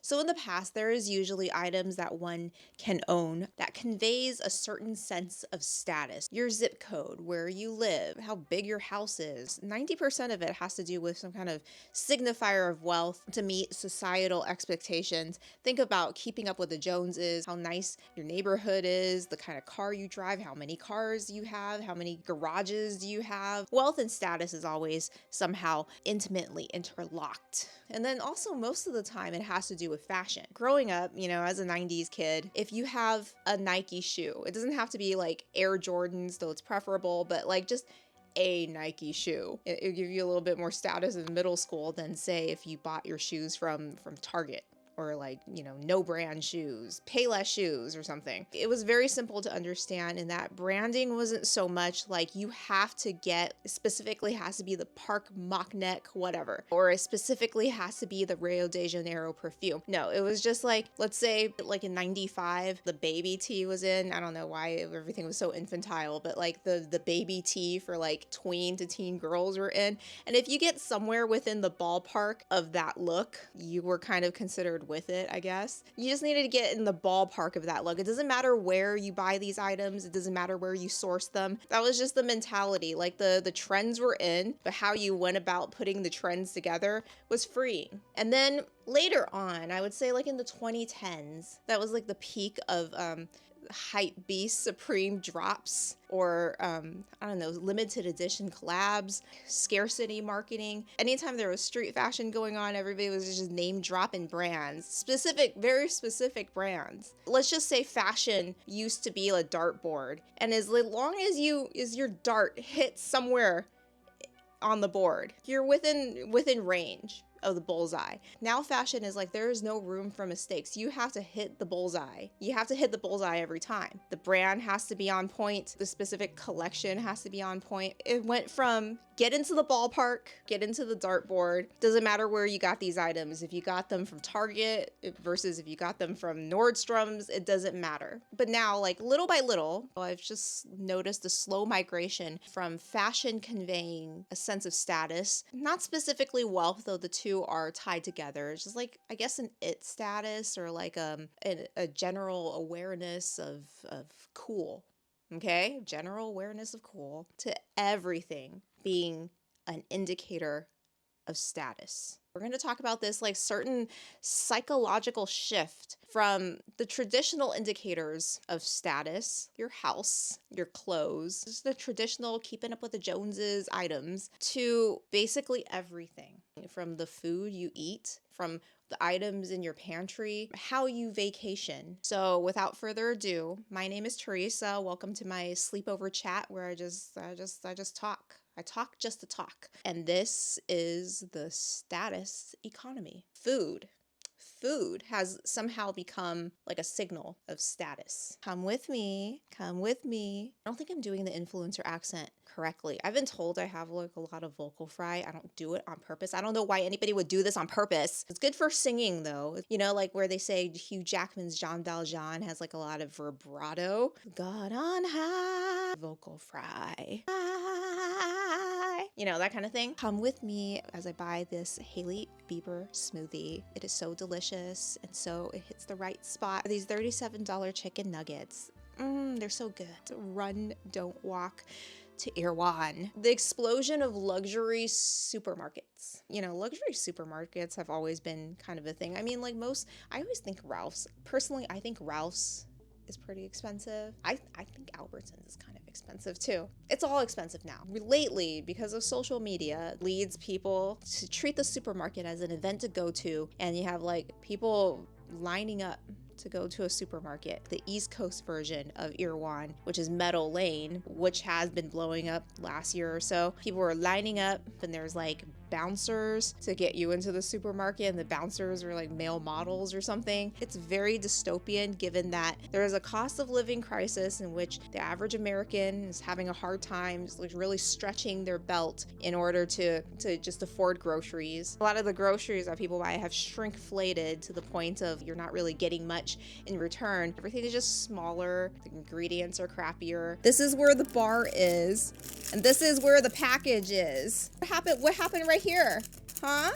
So in the past, there is usually items that one can own that conveys a certain sense of status. Your zip code, where you live, how big your house is. 90% of it has to do with some kind of signifier of wealth to meet societal expectations. Think about keeping up with the Joneses, how nice your neighborhood is, the kind of car you drive, how many cars you have, how many garages do you have. Wealth and status is always somehow intimately interlocked. And then also most of the time it has to do with fashion. Growing up, as a 90s kid, if you have a Nike shoe, it doesn't have to be like Air Jordans, though it's preferable, but like just a Nike shoe. It'll give you a little bit more status in middle school than say if you bought your shoes from Target. Or like, no brand shoes, Payless shoes or something. It was very simple to understand in that branding wasn't so much like you have to get, specifically has to be the Park mock neck, whatever. Or it specifically has to be the Rio de Janeiro perfume. No, it was just like, let's say like in 95, the baby tee was in. I don't know why everything was so infantile, but like the baby tee for like tween to teen girls were in. And if you get somewhere within the ballpark of that look, you were kind of considered with it, I guess. You just needed to get in the ballpark of that look. It doesn't matter where you buy these items. It doesn't matter where you source them. That was just the mentality. Like the trends were in, but how you went about putting the trends together was freeing. And then later on, I would say like in the 2010s, that was like the peak of hype beast supreme drops, or I don't know, limited edition collabs, scarcity marketing. Anytime there was street fashion going on, everybody was just name dropping brands, very specific brands. Let's just say fashion used to be a dartboard, and as long as your dart hits somewhere on the board, you're within range of the bullseye. Now fashion is like there is no room for mistakes. You have to hit the bullseye. You have to hit the bullseye every time. The brand has to be on point. The specific collection has to be on point. It went from get into the ballpark, get into the dartboard. Doesn't matter where you got these items. If you got them from Target versus if you got them from Nordstrom's, it doesn't matter. But now, like little by little, I've just noticed a slow migration from fashion conveying a sense of status, not specifically wealth, though the two are tied together. It's just like, I guess, an it status, or like a general awareness of cool. Okay? General awareness of cool, to everything being an indicator of status. We're going to talk about this like certain psychological shift from the traditional indicators of status, your house, your clothes, just the traditional keeping up with the Joneses items, to basically everything. From the food you eat, from the items in your pantry, how you vacation. So without further ado, my name is Teresa. Welcome to my sleepover chat where I just talk. I talk just to talk. And this is the status economy. Food has somehow become like a signal of status. Come with me. Come with me. I don't think I'm doing the influencer accent correctly. I've been told I have like a lot of vocal fry. I don't do it on purpose. I don't know why anybody would do this on purpose. It's good for singing though. Like where they say Hugh Jackman's Jean Valjean has like a lot of vibrato. God on high, vocal fry. That kind of thing. Come with me as I buy this Hailey Bieber smoothie. It is so delicious, and so it hits the right spot. These $37 chicken nuggets, they're so good. Run, don't walk to Irwan. The explosion of luxury supermarkets. Luxury supermarkets have always been kind of a thing. I mean, like I always think Ralph's. Personally, I think Ralph's is pretty expensive. I think Albertsons is kind of expensive too. It's all expensive now. Lately, because of social media, leads people to treat the supermarket as an event to go to, and you have like people lining up to go to a supermarket. The East Coast version of Irwan, which is Meadow Lane, which has been blowing up last year or so. People are lining up, and there's like bouncers to get you into the supermarket, and the bouncers are like male models or something. It's very dystopian, given that there is a cost of living crisis in which the average American is having a hard time just like really stretching their belt in order to just afford groceries. A lot of the groceries that people buy have shrinkflated to the point of you're not really getting much in return. Everything is just smaller. The ingredients are crappier. This is where the bar is, and this is where the package is. What happened right here? Huh?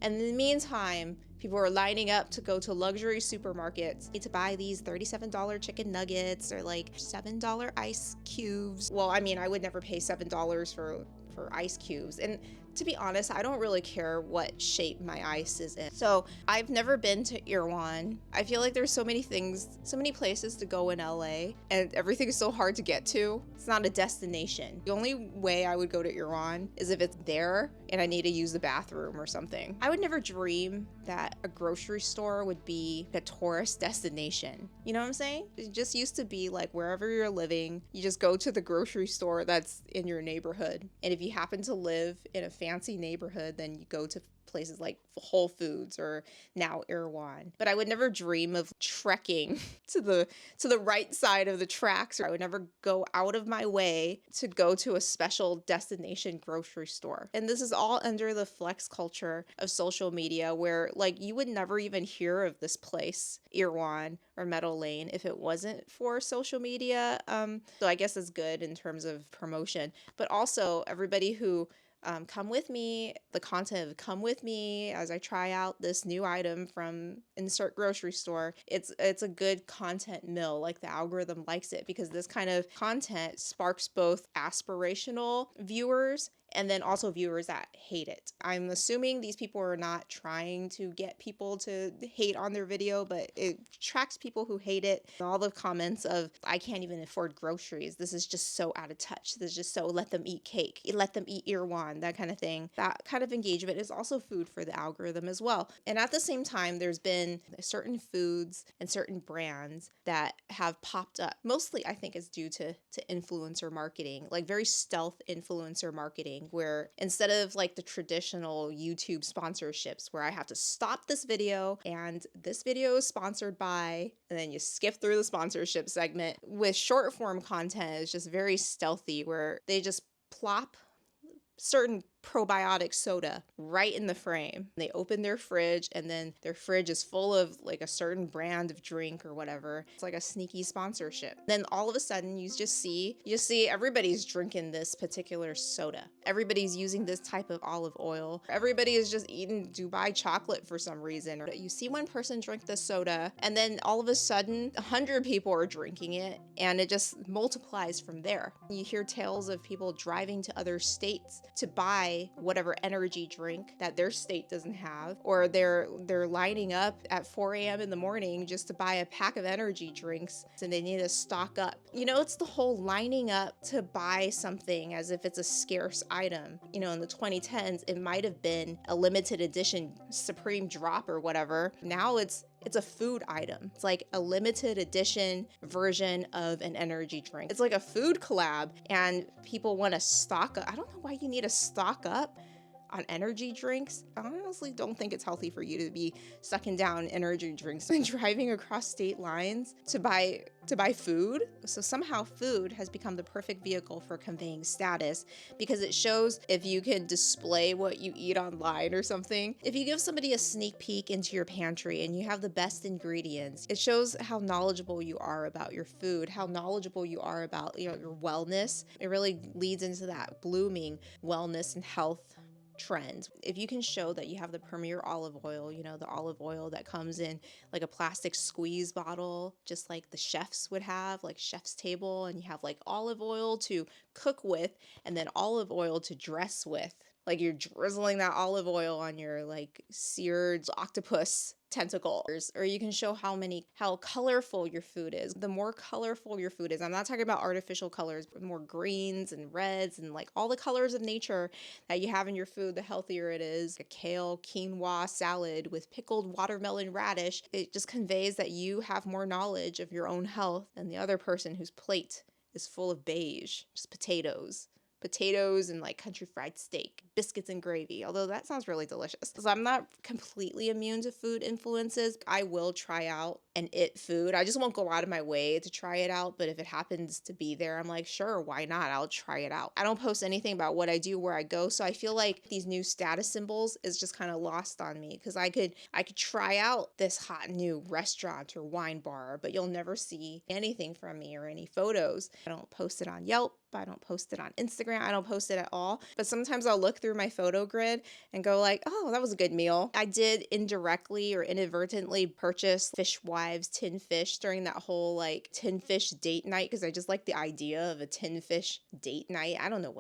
And in the meantime, People are lining up to go to luxury supermarkets to buy these $37 chicken nuggets or like $7 ice cubes. Well, I mean, I would never pay $7 for ice cubes. And to be honest, I don't really care what shape my ice is in. So I've never been to Irwan. I feel like there's so many things, so many places to go in LA, and everything is so hard to get to. It's not a destination. The only way I would go to Irwan is if it's there and I need to use the bathroom or something. I would never dream that a grocery store would be a tourist destination. You know what I'm saying? It just used to be like wherever you're living, you just go to the grocery store that's in your neighborhood. And if you happen to live in a fancy neighborhood, then you go to places like Whole Foods or now Irwan. But I would never dream of trekking to the right side of the tracks, or I would never go out of my way to go to a special destination grocery store. And this is all under the flex culture of social media, where like you would never even hear of this place, Irwan or Meadow Lane, if it wasn't for social media. So I guess it's good in terms of promotion, but also everybody who come with me, the content of come with me as I try out this new item from insert grocery store. It's a good content mill. Like the algorithm likes it because this kind of content sparks both aspirational viewers and then also viewers that hate it. I'm assuming these people are not trying to get people to hate on their video, but it attracts people who hate it. All the comments of, I can't even afford groceries. This is just so out of touch. This is just so, let them eat cake. Let them eat Irwan, that kind of thing. That kind of engagement is also food for the algorithm as well. And at the same time, there's been certain foods and certain brands that have popped up. Mostly, I think, is due to influencer marketing, like very stealth influencer marketing, where instead of like the traditional YouTube sponsorships where I have to stop this video and this video is sponsored by, and then you skip through the sponsorship segment, with short form content is just very stealthy, where they just plop certain probiotic soda right in the frame. They open their fridge and then their fridge is full of like a certain brand of drink or whatever. It's like a sneaky sponsorship. Then all of a sudden you just see everybody's drinking this particular soda. Everybody's using this type of olive oil. Everybody is just eating Dubai chocolate for some reason. Or you see one person drink this soda and then all of a sudden 100 people are drinking it and it just multiplies from there. You hear tales of people driving to other states to buy whatever energy drink that their state doesn't have, or they're lining up at 4 a.m. in the morning just to buy a pack of energy drinks and they need to stock up. You know, it's the whole lining up to buy something as if it's a scarce item. You know, in the 2010s, it might have been a limited edition Supreme drop or whatever. Now it's a food item. It's like a limited edition version of an energy drink. It's like a food collab and people want to stock up. I don't know why you need to stock up on energy drinks. I honestly don't think it's healthy for you to be sucking down energy drinks and driving across state lines to buy food. So somehow food has become the perfect vehicle for conveying status because it shows if you can display what you eat online or something. If you give somebody a sneak peek into your pantry and you have the best ingredients, it shows how knowledgeable you are about your food, how knowledgeable you are about, you know, your wellness. It really leads into that blooming wellness and health trend. If you can show that you have the premier olive oil, you know, the olive oil that comes in like a plastic squeeze bottle, just like the chefs would have, like chef's table, and you have like olive oil to cook with and then olive oil to dress with. Like you're drizzling that olive oil on your like seared octopus tentacles. Or you can show how colorful your food is. The more colorful your food is, I'm not talking about artificial colors, but more greens and reds and like all the colors of nature that you have in your food, the healthier it is. A kale quinoa salad with pickled watermelon radish, it just conveys that you have more knowledge of your own health than the other person whose plate is full of beige, just potatoes and like country fried steak, biscuits and gravy, although that sounds really delicious. So I'm not completely immune to food influences. I will try out and eat food. I just won't go out of my way to try it out, but if it happens to be there, I'm like, sure, why not? I'll try it out. I don't post anything about what I do, where I go, so I feel like these new status symbols is just kind of lost on me, because I could try out this hot new restaurant or wine bar, but you'll never see anything from me or any photos. I don't post it on Yelp. I don't post it on Instagram. Instagram. I don't post it at all, but sometimes I'll look through my photo grid and go like, oh, that was a good meal. I did indirectly or inadvertently purchase Fishwives tin fish during that whole like tin fish date night, because I just like the idea of a tin fish date night. I don't know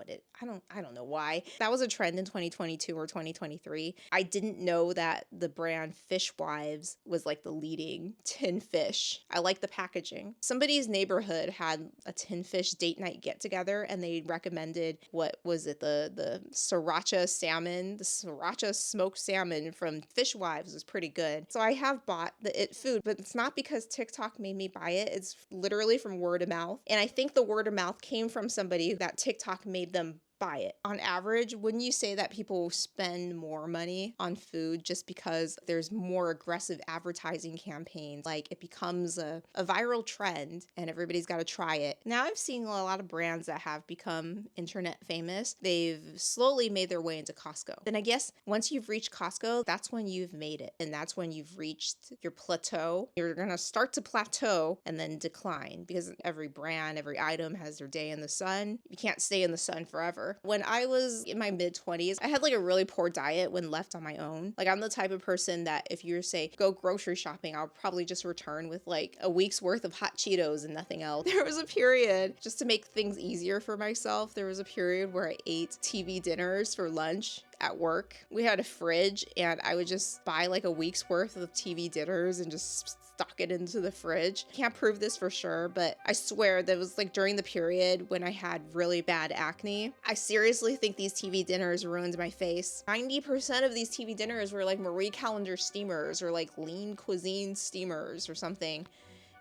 why. That was a trend in 2022 or 2023. I didn't know that the brand Fishwives was like the leading tin fish. I like the packaging. Somebody's neighborhood had a tin fish date night get together, and they recommended, what was it, the sriracha salmon, the sriracha smoked salmon from Fishwives was pretty good. So I have bought the It food, but it's not because TikTok made me buy it. It's literally from word of mouth. And I think the word of mouth came from somebody that TikTok made them buy it. On average, wouldn't you say that people spend more money on food just because there's more aggressive advertising campaigns? Like it becomes a viral trend and everybody's got to try it. Now I've seen a lot of brands that have become internet famous. They've slowly made their way into Costco. Then I guess once you've reached Costco, that's when you've made it. And that's when you've reached your plateau. You're going to start to plateau and then decline, because every brand, every item has their day in the sun. You can't stay in the sun forever. When I was in my mid-20s, I had like a really poor diet when left on my own. Like I'm the type of person that if you say go grocery shopping, I'll probably just return with like a week's worth of hot Cheetos and nothing else. There was a period, just to make things easier for myself, there was a period where I ate TV dinners for lunch at work. We had a fridge and I would just buy like a week's worth of TV dinners and just stock it into the fridge. Can't prove this for sure, but I swear that was like during the period when I had really bad acne. I seriously think these TV dinners ruined my face. 90% of these TV dinners were like Marie Callender steamers or like lean cuisine steamers or something.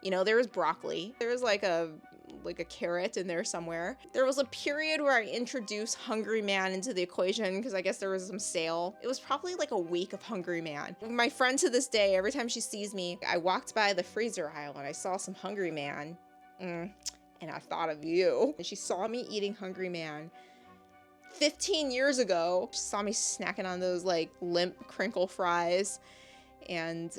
You know, there was broccoli. There was like a carrot in there somewhere. There was a period where I introduced Hungry Man into the equation because I guess there was some sale. It was probably like a week of Hungry Man. My friend to this day, every time she sees me, I walked by the freezer aisle and I saw some Hungry Man. And I thought of you. And she saw me eating Hungry Man 15 years ago. She saw me snacking on those like limp crinkle fries and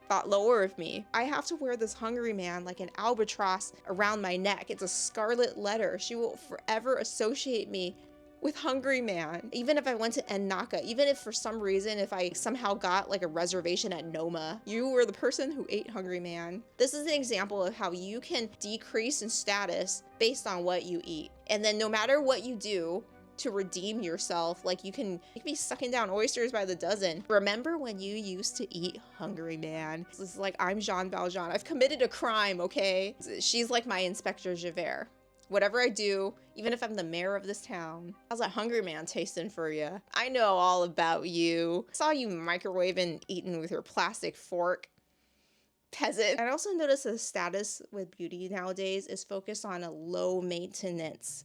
thought lower of me. I have to wear this Hungry Man like an albatross around my neck. It's a scarlet letter. She will forever associate me with Hungry Man. Even if I went to Naka, even if for some reason, if I somehow got like a reservation at Noma, you were the person who ate Hungry Man. This is an example of how you can decrease in status based on what you eat. And then no matter what you do to redeem yourself, like you can be sucking down oysters by the dozen. Remember when you used to eat Hungry Man? This is like, I'm Jean Valjean. I've committed a crime, okay? She's like my Inspector Javert. Whatever I do, even if I'm the mayor of this town, how's that Hungry Man tasting for you? I know all about you. I saw you microwaving, eating with your plastic fork. Peasant. I also noticed the status with beauty nowadays is focused on a low maintenance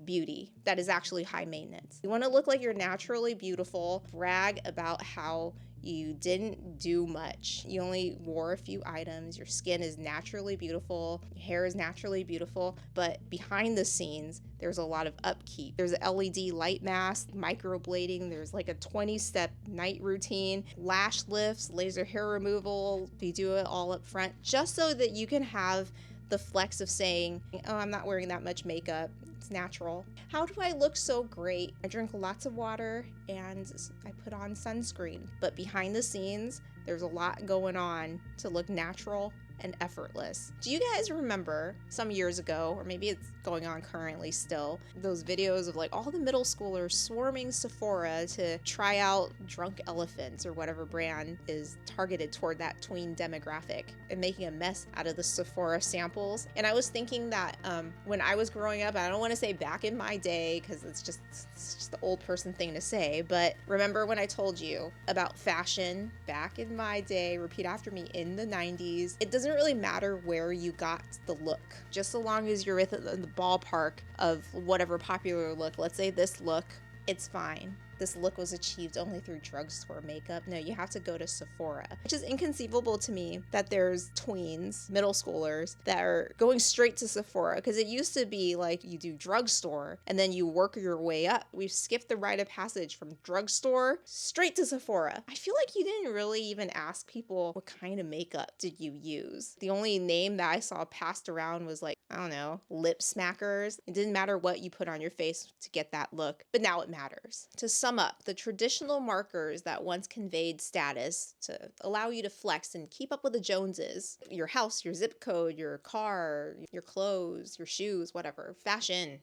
beauty that is actually high maintenance. You want to look like you're naturally beautiful, brag about how you didn't do much. You only wore a few items. Your skin is naturally beautiful. Your hair is naturally beautiful. But behind the scenes, there's a lot of upkeep. There's an LED light mask, microblading. There's like a 20-step night routine, lash lifts, laser hair removal. You do it all up front just so that you can have the flex of saying, oh, I'm not wearing that much makeup. It's natural. How do I look so great? I drink lots of water and I put on sunscreen. But behind the scenes, there's a lot going on to look natural and effortless. Do you guys remember some years ago, or maybe it's going on currently still, those videos of like all the middle schoolers swarming Sephora to try out Drunk Elephants or whatever brand is targeted toward that tween demographic and making a mess out of the Sephora samples? And I was thinking that when I was growing up, I don't want to say back in my day because it's just the old person thing to say, but remember when I told you about fashion back in my day, repeat after me, in the 90s, it doesn't really matter where you got the look, just so long as you're within the ballpark of whatever popular look. Let's say this look, it's fine. this look was achieved only through drugstore makeup. No, you have to go to Sephora, which is inconceivable to me that there's tweens, middle schoolers, that are going straight to Sephora, because it used to be like you do drugstore and then you work your way up. We've skipped the rite of passage from drugstore straight to Sephora. I feel like you didn't really even ask people what kind of makeup did you use. The only name that I saw passed around was like, I don't know, lip smackers. It didn't matter what you put on your face to get that look, but now it matters. To sum up, the traditional markers that once conveyed status to allow you to flex and keep up with the Joneses, your house, your zip code, your car, your clothes, your shoes, whatever, fashion.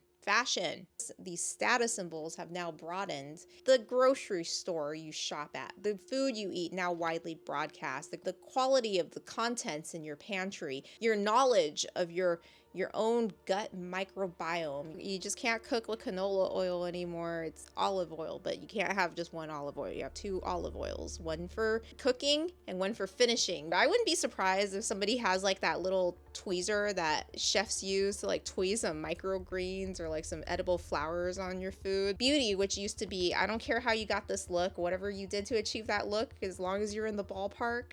These status symbols have now broadened. The grocery store you shop at, the food you eat now widely broadcast, the quality of the contents in your pantry, your knowledge of your own gut microbiome. You just can't cook with canola oil anymore. It's olive oil, but you can't have just one olive oil. You have two olive oils, one for cooking and one for finishing. I wouldn't be surprised if somebody has like that little tweezer that chefs use to like tweeze some microgreens or like some edible flowers on your food. Beauty, which used to be, I don't care how you got this look, whatever you did to achieve that look, as long as you're in the ballpark,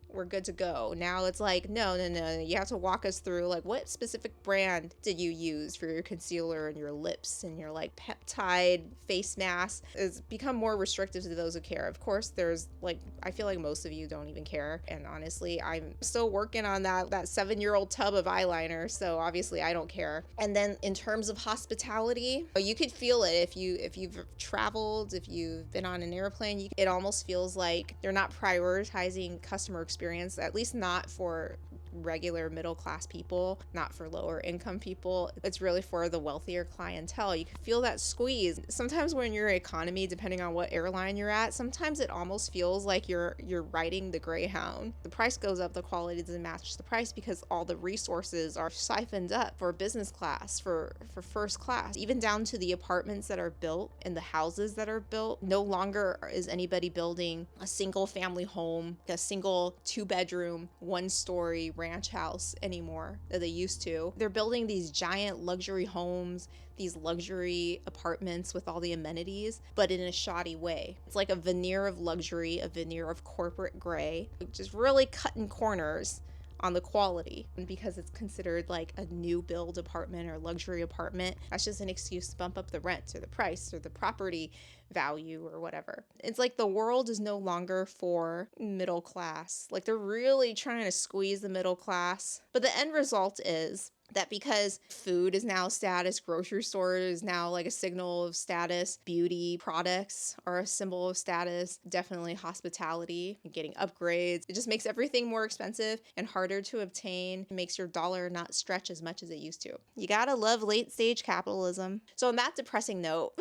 we're good to go. Now it's like, no. You have to walk us through like what specific brand did you use for your concealer and your lips and your like peptide face mask. It's become more restrictive to those who care. Of course, there's like, I feel like most of you don't even care. And honestly, I'm still working on that 7-year-old tub of eyeliner. So obviously I don't care. And then in terms of hospitality, you could feel it if you've traveled, if you've been on an airplane, it almost feels like they're not prioritizing customer experience, at least not for regular middle class people, not for lower income people. It's really for the wealthier clientele. You can feel that squeeze. Sometimes when you're economy, depending on what airline you're at, sometimes it almost feels like you're riding the Greyhound. The price goes up, the quality doesn't match the price because all the resources are siphoned up for business class, for first class, even down to the apartments that are built and the houses that are built. No longer is anybody building a single family home, a single 2-bedroom, 1-story ranch house anymore that they used to. They're building these giant luxury homes, these luxury apartments with all the amenities, but in a shoddy way. It's like a veneer of luxury, a veneer of corporate gray, just really cutting corners on the quality. And because it's considered like a new build apartment or luxury apartment, that's just an excuse to bump up the rent or the price or the property value or whatever. It's like the world is no longer for middle class. Like they're really trying to squeeze the middle class. But the end result is that because food is now status, grocery store is now like a signal of status, beauty products are a symbol of status, definitely hospitality, getting upgrades. It just makes everything more expensive and harder to obtain. It makes your dollar not stretch as much as it used to. You gotta love late stage capitalism. So on that depressing note,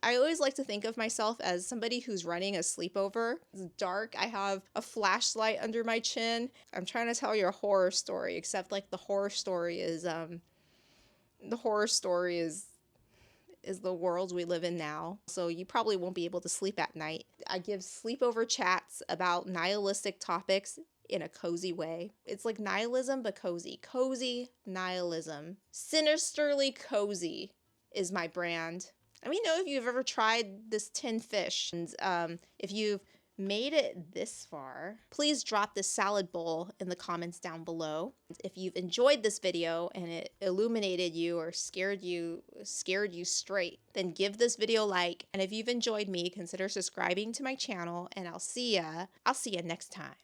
I always like to think of myself as somebody who's running a sleepover. It's dark. I have a flashlight under my chin. I'm trying to tell you a horror story, except like the horror story is the world we live in now. So you probably won't be able to sleep at night. I give sleepover chats about nihilistic topics in a cozy way. It's like nihilism, but cozy. Cozy nihilism. Sinisterly cozy is my brand. Let me know if you've ever tried this tin fish. And if you've made it this far, please drop this salad bowl in the comments down below. If you've enjoyed this video and it illuminated you or scared you straight, then give this video a like. And if you've enjoyed me, consider subscribing to my channel, and I'll see ya next time.